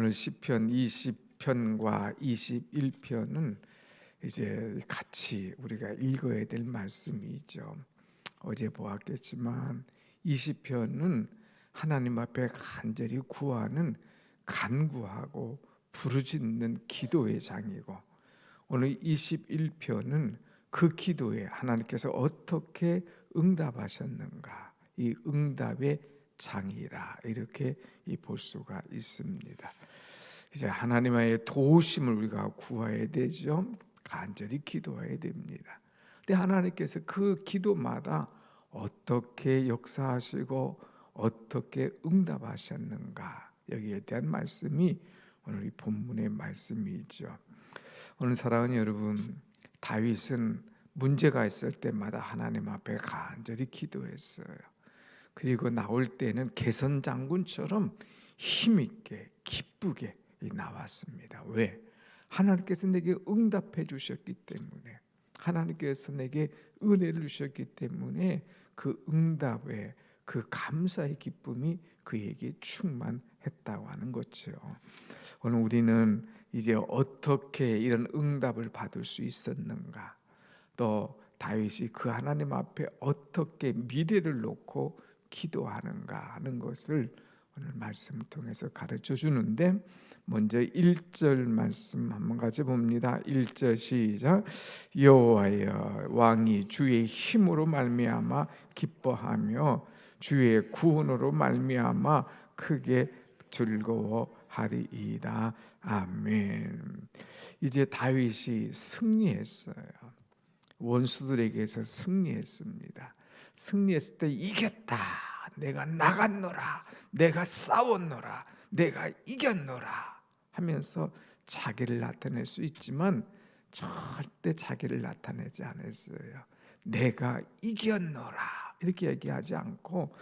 오늘 시편 20편과 21편은 이제 같이 우리가 읽어야 될 말씀이죠. 어제 보았겠지만 20편은 하나님 앞에 간절히 구하는 간구하고 부르짖는 기도의 장이고, 오늘 21편은 그 기도에 하나님께서 어떻게 응답하셨는가, 이 응답의 장이라 이렇게 볼 수가 있습니다. 이제 하나님의 도우심을 우리가 구해야 되죠. 간절히 기도해야 됩니다. 근데 하나님께서 그 기도마다 어떻게 역사하시고 어떻게 응답하셨는가, 여기에 대한 말씀이 오늘 이 본문의 말씀이죠. 오늘 사랑하는 여러분, 다윗은 문제가 있을 때마다 하나님 앞에 간절히 기도했어요. 그리고 나올 때는 개선 장군처럼 힘있게 기쁘게 나왔습니다. 왜? 하나님께서 내게 응답해 주셨기 때문에, 하나님께서 내게 은혜를 주셨기 때문에 그 응답에 그 감사의 기쁨이 그에게 충만했다고 하는 거죠. 오늘 우리는 이제 어떻게 이런 응답을 받을 수 있었는가, 또 다윗이 그 하나님 앞에 어떻게 미래를 놓고 기도하는가 하는 것을 오늘 말씀을 통해서 가르쳐 주는데, 먼저 1절 말씀 한번 같이 봅니다. 1절 시작. 여호와여, 왕이 주의 힘으로 말미암아 기뻐하며 주의 구원으로 말미암아 크게 즐거워하리이다. 아멘. 이제 다윗이 승리했어요. 원수들에게서 승리했습니다. 승리했을 때 이겼다, 내가 나갔노라, 내가 싸웠노라, 내가 이겼노라 하면서 자기를 나타낼 수 있지만 절대 자기를 나타내지 않았어요. 내가 이겼노라 이렇게 얘기하지 않고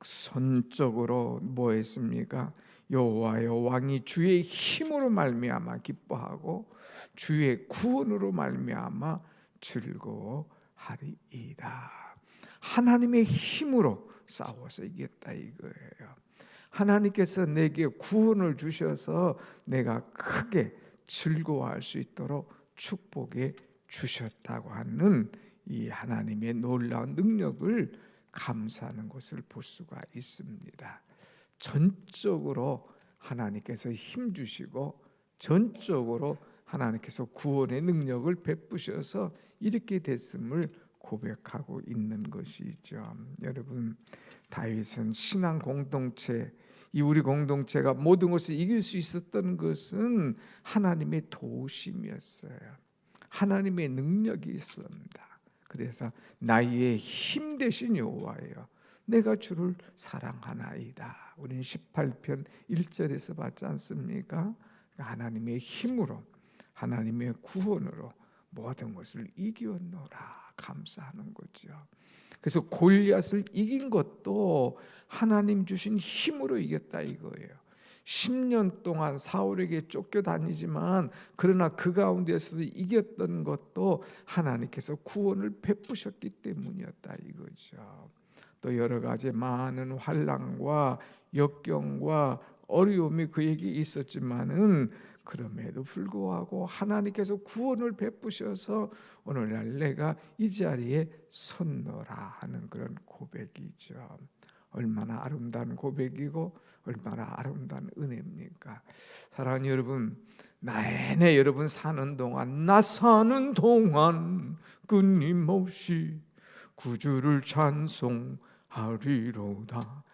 선적으로 뭐 했습니까? 여호와여, 왕이 주의 힘으로 말미암아 기뻐하고 주의 구원으로 말미암아 즐거워하리이다. 하나님의 힘으로 싸워서 이겼다 이거예요. 하나님께서 내게 구원을 주셔서 내가 크게 즐거워할 수 있도록 축복해 주셨다고 하는 이 하나님의 놀라운 능력을 감사하는 것을 볼 수가 있습니다. 전적으로 하나님께서 힘 주시고 전적으로 하나님께서 구원의 능력을 베푸셔서 이렇게 됐음을 고백하고 있는 것이죠. 여러분, 다윗은 신앙 공동체, 이 우리 공동체가 모든 것을 이길 수 있었던 것은 하나님의 도우심이었어요. 하나님의 능력이 있습니다. 그래서 나의 힘 되신 여호와여, 내가 주를 사랑하나이다. 우리는 18편 1절에서 봤지 않습니까? 하나님의 힘으로, 하나님의 구원으로 모든 것을 이겼노라 감사하는 거죠. 그래서 골리앗을 이긴 것도 하나님 주신 힘으로 이겼다 이거예요. 10년 동안 사울에게 쫓겨다니지만 그러나 그 가운데서도 이겼던 것도 하나님께서 구원을 베푸셨기 때문이었다 이거죠. 또 여러 가지 많은 환난과 역경과 어려움이 그에게 있었지만은 그럼에도 불구하고 하나님께서 구원을 베푸셔서 오늘날 내가 이 자리에 섰노라 하는 그런 고백이죠. 얼마나 아름다운 고백이고 얼마나 아름다운 은혜입니까? 사랑하는 여러분, 내내 여러분 사는 동안, 나 사는 동안 끊임없이 구주를 찬송하리로다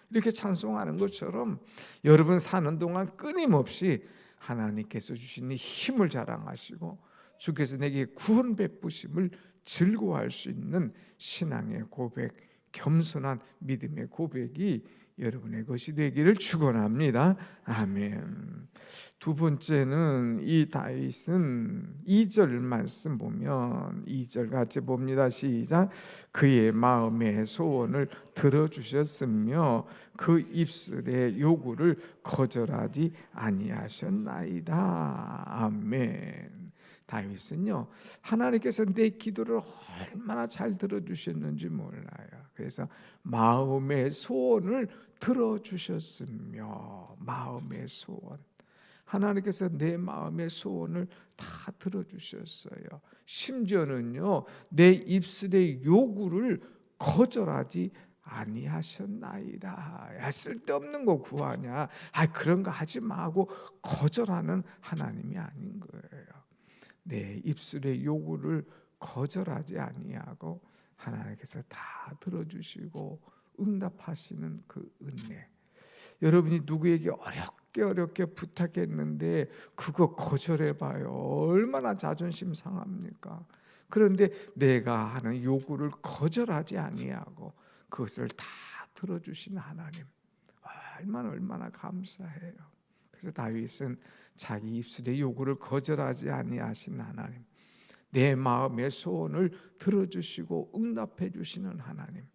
이렇게 찬송하는 것처럼 여러분 사는 동안 끊임없이 하나님께서 주신 힘을 자랑하시고 주께서 내게 구원 베푸심을 즐거워할 수 있는 신앙의 고백, 겸손한 믿음의 고백이 여러분의 것이 되기를 축원합니다. 아멘. 두 번째는 이 다윗은 2절 말씀 보면 2절 같이 봅니다. 시작. 그의 마음의 소원을 들어주셨으며 그 입술의 요구를 거절하지 아니하셨나이다. 아멘. 다윗은요, 하나님께서 내 기도를 얼마나 잘 들어주셨는지 몰라요. 그래서 마음의 소원을 들어주셨으며, 마음의 소원, 하나님께서 내 마음의 소원을 다 들어주셨어요. 심지어는요, 내 입술의 요구를 거절하지 아니하셨나이다. 야, 쓸데없는 거 구하냐? 그런 거 하지 마고 거절하는 하나님이 아닌 거예요. 내 입술의 요구를 거절하지 아니하고 하나님께서 다 들어주시고 응답하시는 그 은혜. 여러분이 누구에게 어렵게 부탁했는데 그거 거절해봐요. 얼마나 자존심 상합니까? 그런데 내가 하는 요구를 거절하지 아니하고 그것을 다 들어주신 하나님, 얼마나 감사해요. 그래서 다윗은 자기 입술의 요구를 거절하지 아니하신 하나님, 내 마음의 소원을 들어주시고 응답해 주시는 하나님,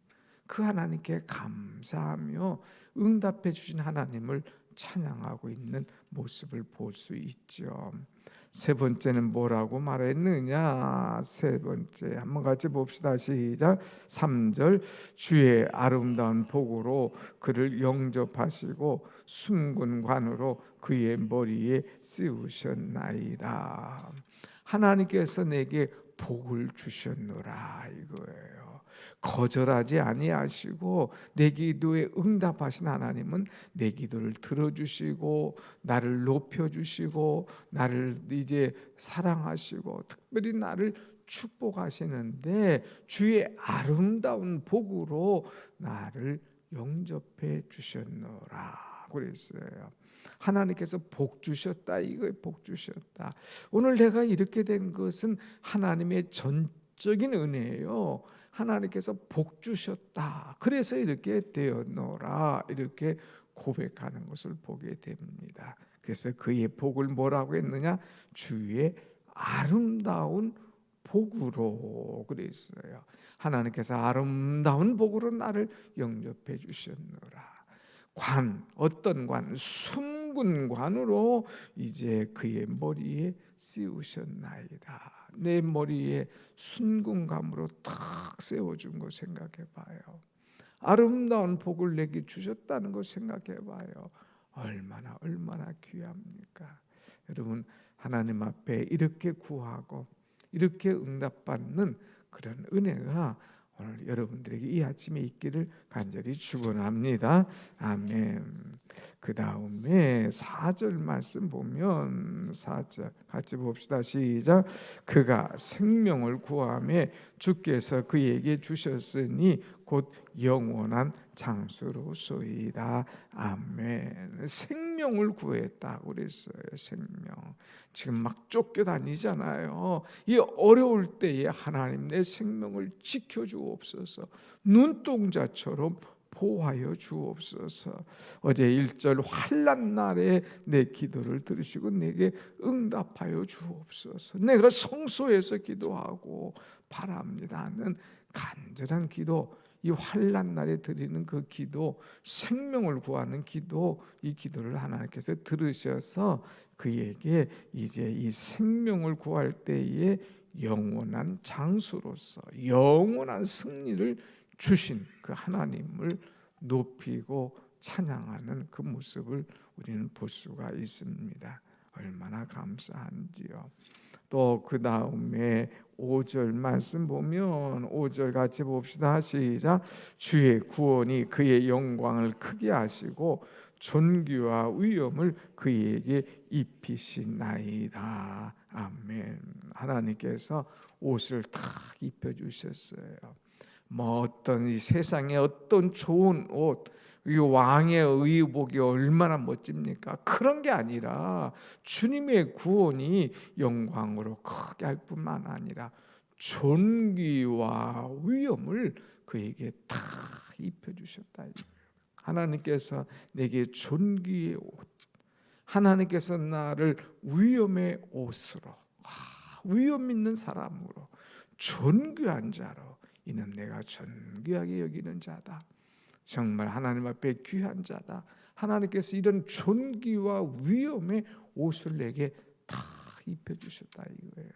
그 하나님께 감사하며 응답해 주신 하나님을 찬양하고 있는 모습을 볼 수 있죠. 세 번째는 뭐라고 말했느냐? 세 번째 한번 같이 봅시다. 시작. 3절 주의 아름다운 복으로 그를 영접하시고 순근관으로 그의 머리에 씌우셨나이다. 하나님께서 내게 복을 주셨노라 이거예요. 거절하지 아니하시고 내 기도에 응답하신 하나님은 내 기도를 들어주시고 나를 높여주시고 나를 이제 사랑하시고 특별히 나를 축복하시는데 주의 아름다운 복으로 나를 영접해 주셨노라 그랬어요. 하나님께서 복 주셨다. 이거에 복 주셨다. 오늘 내가 이렇게 된 것은 하나님의 전적인 은혜예요. 하나님께서 복 주셨다. 그래서 이렇게 되었노라. 이렇게 고백하는 것을 보게 됩니다. 그래서 그의 복을 뭐라고 했느냐? 주의 아름다운 복으로 그랬어요. 하나님께서 아름다운 복으로 나를 영접해 주셨노라. 어떤 관? 순근관으로 이제 그의 머리에 씌우셨나이다. 내 머리에 순근감으로 탁 세워준 거 생각해 봐요. 아름다운 복을 내게 주셨다는 거 생각해 봐요. 얼마나 귀합니까? 여러분, 하나님 앞에 이렇게 구하고 이렇게 응답받는 그런 은혜가 오늘 여러분들에게 이 아침에 있기를 간절히 축원합니다. 아멘. 그 다음에 4절 말씀 보면 4절 같이 봅시다. 시작. 그가 생명을 구하매 주께서 그에게 주셨으니 곧 영원한 장수로소이다. 아멘. 생명을 구했다고 그랬어요. 생명. 지금 막 쫓겨다니잖아요. 이 어려울 때에 하나님 내 생명을 지켜주옵소서. 눈동자처럼 보호하여 주옵소서. 어제 1절 환난 날에 내 기도를 들으시고 내게 응답하여 주옵소서. 내가 성소에서 기도하고 바랍니다 하는 간절한 기도, 이 환난 날에 드리는 그 기도, 생명을 구하는 기도, 이 기도를 하나님께서 들으셔서 그에게 이제 이 생명을 구할 때에 영원한 장수로서 영원한 승리를 주신 그 하나님을 높이고 찬양하는 그 모습을 우리는 볼 수가 있습니다. 얼마나 감사한지요. 또 그 다음에 5절 말씀 보면 5절 같이 봅시다. 시작. 주의 구원이 그의 영광을 크게 하시고 존귀와 위엄을 그에게 입히시나이다. 아멘. 하나님께서 옷을 탁 입혀주셨어요. 뭐 어떤 이 세상에 어떤 좋은 옷, 이 왕의 의복이 얼마나 멋집니까? 그런 게 아니라 주님의 구원이 영광으로 크게 할 뿐만 아니라 존귀와 위엄을 그에게 다 입혀주셨다. 하나님께서 내게 존귀의 옷, 하나님께서 나를 위엄의 옷으로, 위엄 있는 사람으로, 존귀한 자로, 이는 내가 존귀하게 여기는 자다. 정말 하나님 앞에 귀한 자다. 하나님께서 이런 존귀와 위엄의 옷을 내게 다 입혀주셨다 이거예요.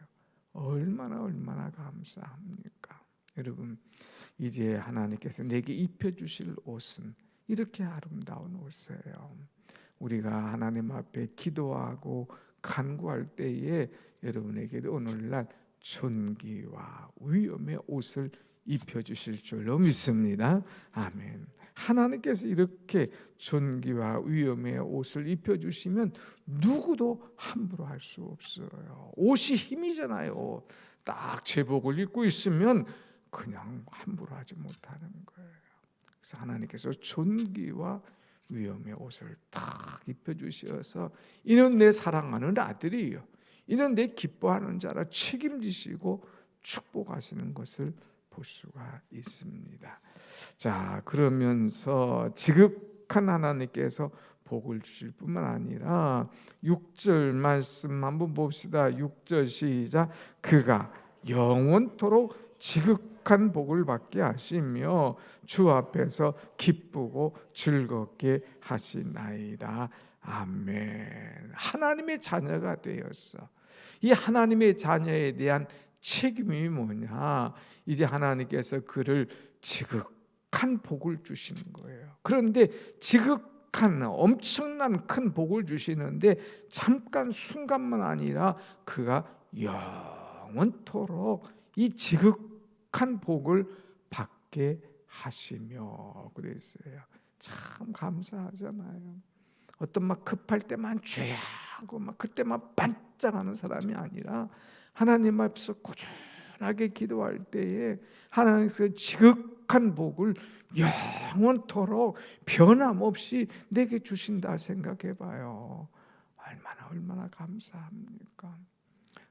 얼마나 감사합니까? 여러분, 이제 하나님께서 내게 입혀주실 옷은 이렇게 아름다운 옷이에요. 우리가 하나님 앞에 기도하고 간구할 때에 여러분에게도 오늘날 존귀와 위엄의 옷을 입혀주실 줄로 믿습니다. 아멘. 하나님께서 이렇게 존귀와 위엄의 옷을 입혀주시면 누구도 함부로 할 수 없어요. 옷이 힘이잖아요. 딱 제복을 입고 있으면 그냥 함부로 하지 못하는 거예요. 그래서 하나님께서 존귀와 위엄의 옷을 딱 입혀주셔서 이는 내 사랑하는 아들이요, 이는 내 기뻐하는 자라 책임지시고 축복하시는 것을 볼 수가 있습니다. 자, 그러면서 지극한 하나님께서 복을 주실 뿐만 아니라 6절 말씀 한번 봅시다. 6절 시작. 그가 영원토록 지극한 복을 받게 하시며 주 앞에서 기쁘고 즐겁게 하시나이다. 아멘. 하나님의 자녀가 되었어. 이 하나님의 자녀에 대한 책임이 뭐냐? 이제 하나님께서 그를 지극한 복을 주시는 거예요. 그런데 지극한 엄청난 큰 복을 주시는데 잠깐 순간만 아니라 그가 영원토록 이 지극한 복을 받게 하시며 그랬어요. 참 감사하잖아요. 어떤 막 급할 때만 주야 하고 막 그때만 반짝하는 사람이 아니라 하나님 앞에서 꾸준하게 기도할 때에 하나님께서 지극한 복을 영원토록 변함없이 내게 주신다 생각해 봐요. 얼마나 감사합니까?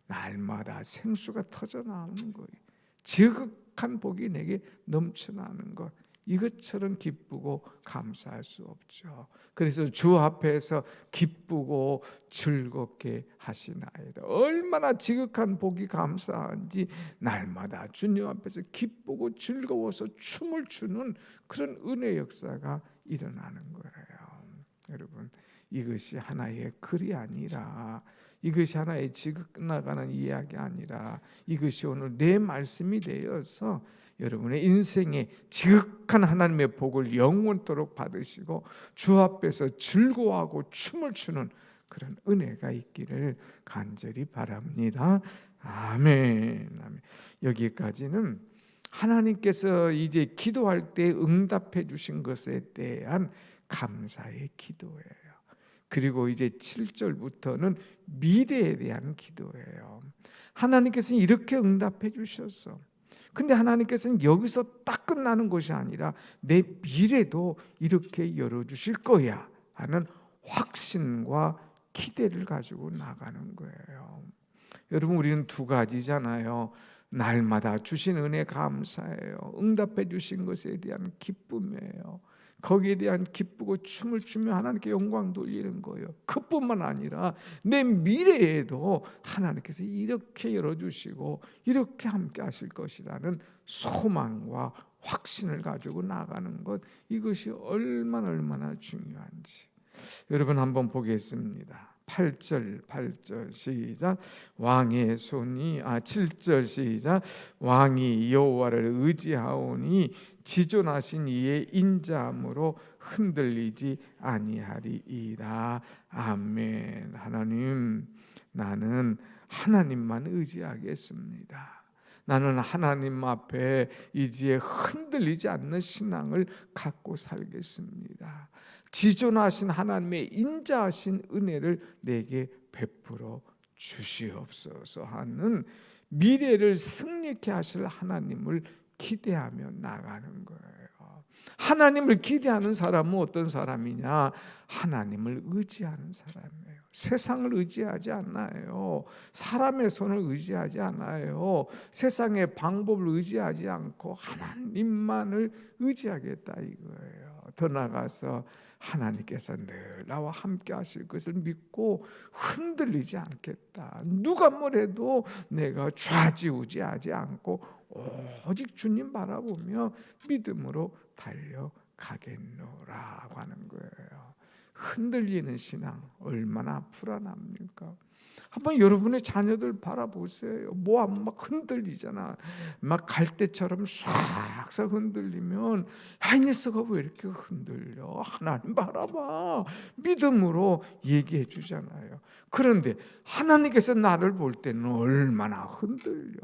날마다 생수가 터져 나오는 거예요. 지극한 복이 내게 넘쳐나는 것, 이것처럼 기쁘고 감사할 수 없죠. 그래서 주 앞에서 기쁘고 즐겁게 하시나이다. 얼마나 지극한 복이 감사한지 날마다 주님 앞에서 기쁘고 즐거워서 춤을 추는 그런 은혜 역사가 일어나는 거예요. 여러분, 이것이 하나의 글이 아니라, 이것이 하나의 지긋나가는 이야기 아니라 이것이 오늘 내 말씀이 되어서 여러분의 인생에 지극한 하나님의 복을 영원토록 받으시고 주 앞에서 즐거워하고 춤을 추는 그런 은혜가 있기를 간절히 바랍니다. 아멘. 아멘. 여기까지는 하나님께서 이제 기도할 때 응답해 주신 것에 대한 감사의 기도예요. 그리고 이제 7절부터는 미래에 대한 기도예요. 하나님께서는 이렇게 응답해 주셨어. 근데 하나님께서는 여기서 딱 끝나는 것이 아니라 내 미래도 이렇게 열어주실 거야 하는 확신과 기대를 가지고 나가는 거예요. 여러분, 우리는 두 가지잖아요. 날마다 주신 은혜 감사해요. 응답해 주신 것에 대한 기쁨이에요. 거기에 대한 기쁘고 춤을 추며 하나님께 영광 돌리는 거예요. 그뿐만 아니라 내 미래에도 하나님께서 이렇게 열어주시고 이렇게 함께 하실 것이라는 소망과 확신을 가지고 나가는 것, 이것이 얼마나 중요한지 여러분 한번 보겠습니다. 8절 시작. 왕의 손이 7절 시작. 왕이 여호와를 의지하오니 지존하신 이의 인자함으로 흔들리지 아니하리이다. 아멘. 하나님, 나는 하나님만 의지하겠습니다. 나는 하나님 앞에 이제 흔들리지 않는 신앙을 갖고 살겠습니다. 지존하신 하나님의 인자하신 은혜를 내게 베풀어 주시옵소서 하는 미래를 승리케 하실 하나님을 기대하며 나가는 거예요. 하나님을 기대하는 사람은 어떤 사람이냐? 하나님을 의지하는 사람이에요. 세상을 의지하지 않아요. 사람의 손을 의지하지 않아요. 세상의 방법을 의지하지 않고 하나님만을 의지하겠다 이거예요. 더 나아가서 하나님께서 늘 나와 함께 하실 것을 믿고 흔들리지 않겠다. 누가 뭐래도 내가 좌지우지하지 않고 오직 주님 바라보며 믿음으로 달려가겠노라고 하는 거예요. 흔들리는 신앙 얼마나 불안합니까? 한번 여러분의 자녀들 바라보세요. 막 흔들리잖아. 막 갈대처럼 싹싹 흔들리면 이 녀석아 왜 이렇게 흔들려? 하나님 바라봐. 믿음으로 얘기해 주잖아요. 그런데 하나님께서 나를 볼 때는 얼마나 흔들려.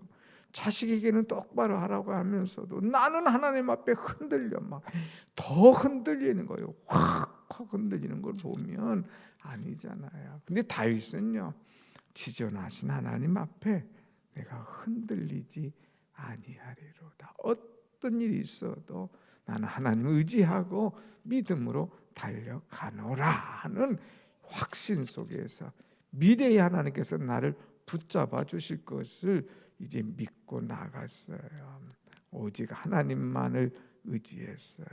자식에게는 똑바로 하라고 하면서도 나는 하나님 앞에 흔들려. 막 더 흔들리는 거예요. 확 흔들리는 걸 보면 아니잖아요. 근데 다윗은요, 지존하신 하나님 앞에 내가 흔들리지 아니하리로다. 어떤 일이 있어도 나는 하나님을 의지하고 믿음으로 달려가노라 하는 확신 속에서 미래의 하나님께서 나를 붙잡아 주실 것을 이제 믿고 나갔어요. 오직 하나님만을 의지했어요.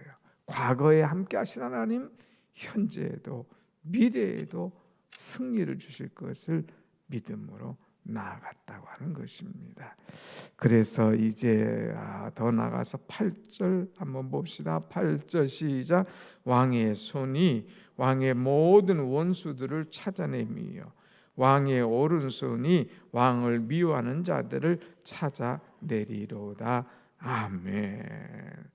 과거에 함께 하신 하나님, 현재에도 미래에도 승리를 주실 것을 믿음으로 나아갔다고 하는 것입니다. 그래서 이제 더 나가서 8절 한번 봅시다. 8절 시작. 왕의 손이 왕의 모든 원수들을 찾아내며 왕의 오른손이 왕을 미워하는 자들을 찾아내리로다. 아멘.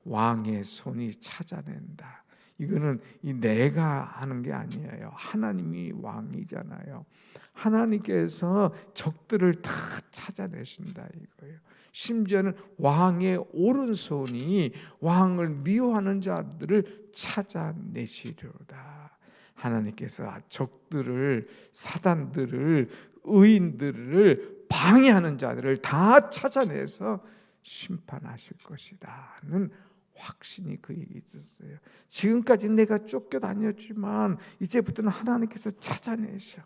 왕의 손이 찾아낸다. 이거는 내가 하는 게 아니에요. 하나님이 왕이잖아요. 하나님께서 적들을 다 찾아내신다 이거예요. 심지어는 왕의 오른손이 왕을 미워하는 자들을 찾아내시려다. 하나님께서 적들을, 사단들을, 의인들을 방해하는 자들을 다 찾아내서 심판하실 것이다는 확신이 그에게 있었어요. 지금까지 내가 쫓겨다녔지만 이제부터는 하나님께서 찾아내셔.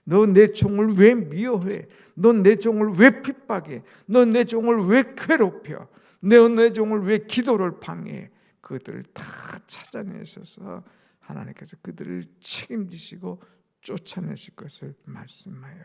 너 내 종을 왜 미워해? 너 내 종을 왜 핍박해? 너 내 종을 왜 괴롭혀? 너 내 종을 왜 기도를 방해해? 그들을 다 찾아내셔서 하나님께서 그들을 책임지시고 쫓아내실 것을 말씀해요.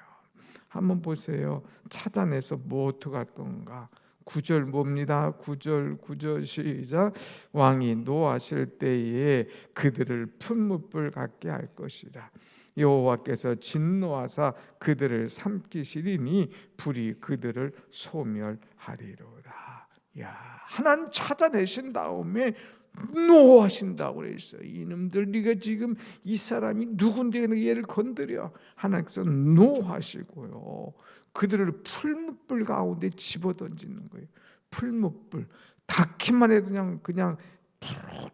한번 보세요. 찾아내서 뭐 어떡하던가. 9절 봅니다. 9절 시작. 왕이 노하실 때에 그들을 풀무불 같게 할 것이라. 여호와께서 진노하사 그들을 삼키시리니 불이 그들을 소멸하리로다. 야, 하나님 찾아내신 다음에 노하신다고 그랬어요. 이놈들 네가 지금 이 사람이 누군데 얘를 건드려. 하나님께서 노하시고요. 그들을 풀무불 가운데 집어던지는 거예요. 풀무불. 닿기만 해도 그냥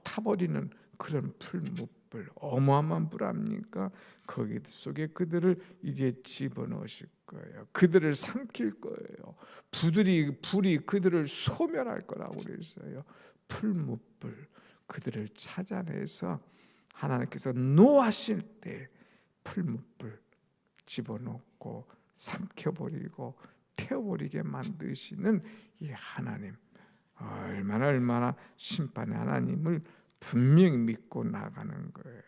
타버리는 그런 풀무불. 어마어마한 불 아닙니까? 거기 속에 그들을 이제 집어넣으실 거예요. 그들을 삼킬 거예요. 불이 그들을 소멸할 거라고 그랬어요. 풀무불. 그들을 찾아내서 하나님께서 노하실 때 풀무불 집어넣고 삼켜버리고 태워버리게 만드시는 이 하나님, 얼마나 심판의 하나님을 분명히 믿고 나가는 거예요.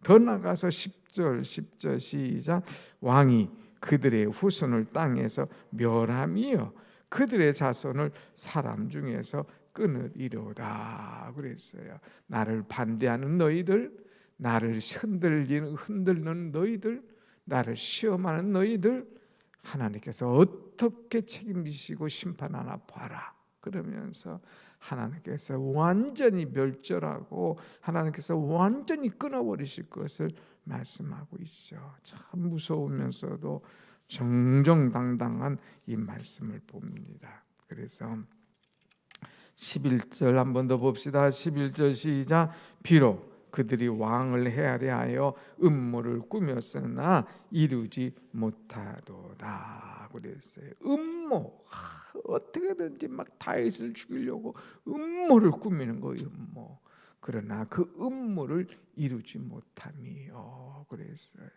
더 나가서 10절 시작. 왕이 그들의 후손을 땅에서 멸하며 그들의 자손을 사람 중에서 끊으리로다 그랬어요. 나를 반대하는 너희들, 나를 흔들는 너희들, 나를 시험하는 너희들, 하나님께서 어떻게 책임지시고 심판하나 봐라. 그러면서 하나님께서 완전히 멸절하고 하나님께서 완전히 끊어버리실 것을 말씀하고 있죠. 참 무서우면서도 정정당당한 이 말씀을 봅니다. 그래서 11절 한 번 더 봅시다. 11절 시작. 비록 그들이 왕을 헤아려 하여 음모를 꾸몄으나 이루지 못하도다 그랬어요. 음모, 어떻게든지 막 다윗을 죽이려고 음모를 꾸미는 거예요. 음모. 그러나 그 음모를 이루지 못함이요 그랬어요.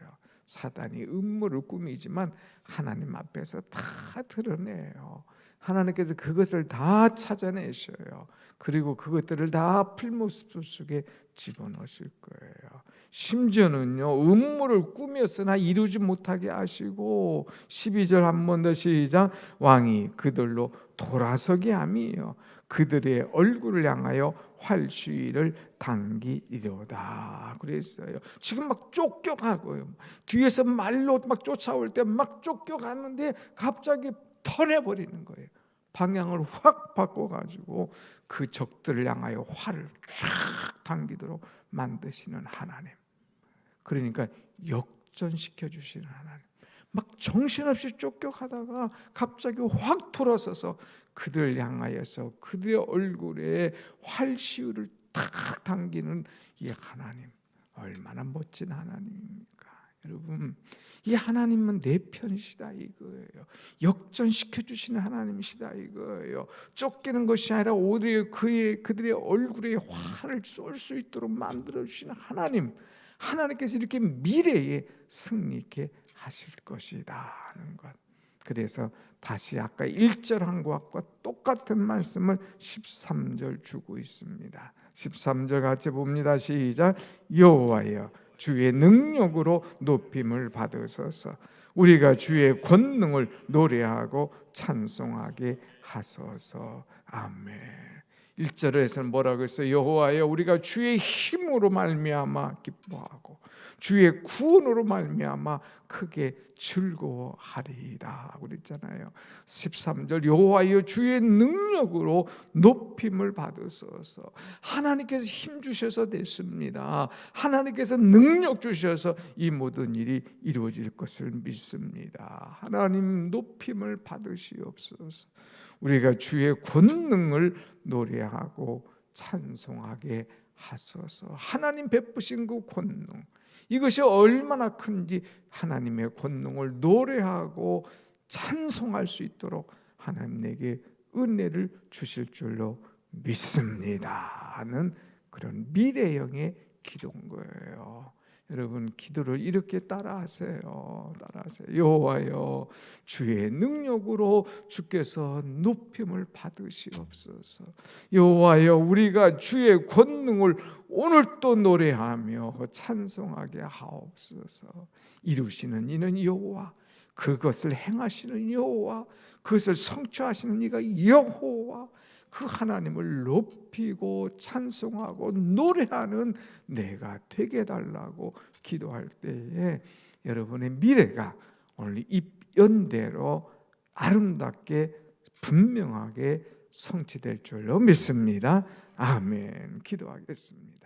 사단이 음모를 꾸미지만 하나님 앞에서 다 드러내요. 하나님께서 그것을 다 찾아내셔요. 그리고 그것들을 다 풀무불 속에 집어넣으실 거예요. 심지어는요, 음모를 꾸몄으나 이루지 못하게 하시고 12절 한 번 더 시작. 왕이 그들로 돌아서게 함이요 그들의 얼굴을 향하여 활시위를 당기리로다 그랬어요. 지금 막 쫓겨가고요. 뒤에서 말로 막 쫓아올 때 막 쫓겨가는데 갑자기 턴해버리는 거예요. 방향을 확 바꿔가지고 그 적들을 향하여 활을 쫙 당기도록 만드시는 하나님. 그러니까 역전시켜 주시는 하나님. 막 정신없이 쫓겨가다가 갑자기 확 돌아서서 그들을 향하여서 그들의 얼굴에 활시위를 탁 당기는 이 하나님, 얼마나 멋진 하나님입니까? 여러분, 이 하나님은 내 편이시다 이거예요. 역전시켜 주시는 하나님이시다 이거예요. 쫓기는 것이 아니라 오히려 그들의 얼굴에 화를 쏠 수 있도록 만들어 주시는 하나님. 하나님께서 이렇게 미래에 승리케 하실 것이다 하는 것. 그래서 다시 아까 1절 한 것과 똑같은 말씀을 13절 주고 있습니다. 13절 같이 봅니다. 시작. 여호와여 주의 능력으로 높임을 받으소서. 우리가 주의 권능을 노래하고 찬송하게 하소서. 아멘. 1절에서는 뭐라고 했어요? 여호와여 우리가 주의 힘으로 말미암아 기뻐하고 주의 구원으로 말미암아 크게 즐거워하리이다 그랬잖아요. 13절 여호와여 주의 능력으로 높임을 받으소서. 하나님께서 힘 주셔서 됐습니다. 하나님께서 능력 주셔서 이 모든 일이 이루어질 것을 믿습니다. 하나님 높임을 받으시옵소서. 우리가 주의 권능을 노래하고 찬송하게 하소서. 하나님 베푸신 그 권능, 이것이 얼마나 큰지 하나님의 권능을 노래하고 찬송할 수 있도록 하나님 내게 은혜를 주실 줄로 믿습니다 하는 그런 미래형의 기도인 거예요. 여러분 기도를 이렇게 따라하세요. 여호와여 주의 능력으로 주께서 높임을 받으시옵소서. 여호와여 우리가 주의 권능을 오늘 또 노래하며 찬송하게 하옵소서. 이루시는 이는 여호와, 그것을 행하시는 여호와, 그것을 성취하시는 이가 여호와, 그 하나님을 높이고 찬송하고 노래하는 내가 되게 해달라고 기도할 때에 여러분의 미래가 오늘 입연대로 아름답게 분명하게 성취될 줄로 믿습니다. 아멘. 기도하겠습니다.